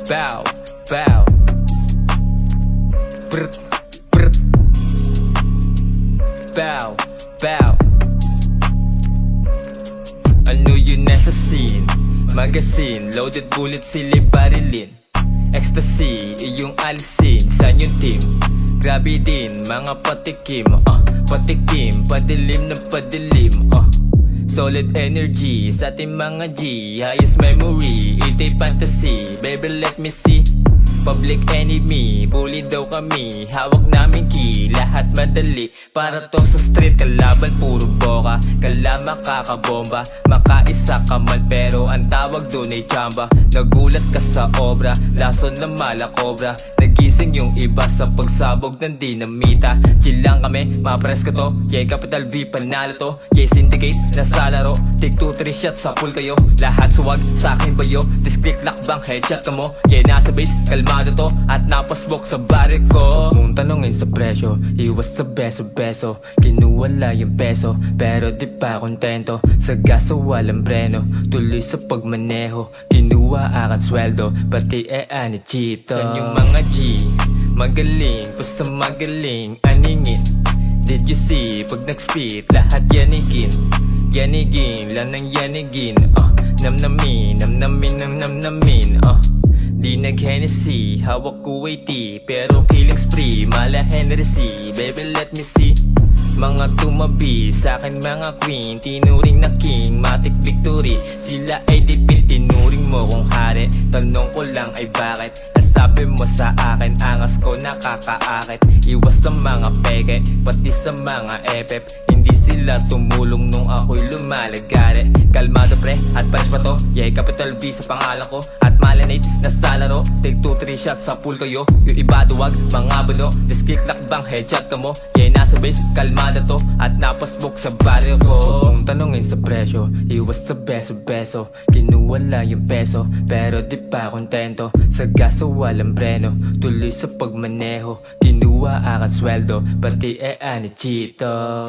Bow, bow. Brr, brr. Bow, bow. Ano yun nasa scene? Magazine, loaded bullet, sila'y barilin. Ecstasy, iyong alisin. Saan yung team? Grabe din, mga patikim. Patikim, padilim ng padilim. Solid energy sa ating mga G. Highest memory, itay fantasy. Baby let me see. Public enemy, bully daw kami. Hawak namin key, lahat madali. Para to sa street, kalaban puro boka. Kala makakabomba, makaisa ka man pero ang tawag doon ay chamba. Nagulat ka sa obra, lason na malakobra. Nagising yung iba sa pagsabog ng dinamita. Chill lang kami, mapres ka to. Yeah, capital V, panalo to. Yeah, syndicate, nasa laro. Take 2, 3 shots, sa pool kayo. Lahat suwag, sa akin bayo. Disclick lakbang, headshot ka mo. Yeah, nasa base, kalmado to. At napasbok sa baril ko. Kung tanongin sa presyo, iwas sa beso-beso. Kinuwala yung peso, pero di pa kontento. Sa gaso walang breno, tuloy sa pagmaneho. Kinuha aking sweldo, pati ani chito. San yung mga G, magaling, basta magaling. Aningin, did you see, pag nag-spit, lahat yanigin. Yanigin, lang ng yanigin. Namnamin, namnamin, namnamin. Di nag-Hennessy, hawak ko ay tea. Pero killing spree, mala Henry. Baby let me see. Mga tumabi, sa'kin mga queen. Tinuring na king, matik victory. Sila ay dipin, tinuring mo kung hari. Tanong ko lang ay bakit? Sabi mo sa akin, angas ko nakakaakit. Iwas sa mga peke, pati sa mga epep. Hindi sila tumulong nung ako'y lumalagari. Kalmado pre, at pares pa to. Yeah, capital V sa pangalan ko. At malinate, nasa laro. Take 2, 3 shots, sa pool kayo. Yung iba duwag, mga buno. Disclick lakbang, headshot ka mo. Yeah, nasa base, kalmado to. At napasbok sa baril ko. Kung tanongin sa presyo, iwas sa beso-beso. Kinuwala yung peso, pero di pa kontento. Sa gaso walang breno, tuloy sa pagmaneho. Kinuha aking sweldo, pati ani chito.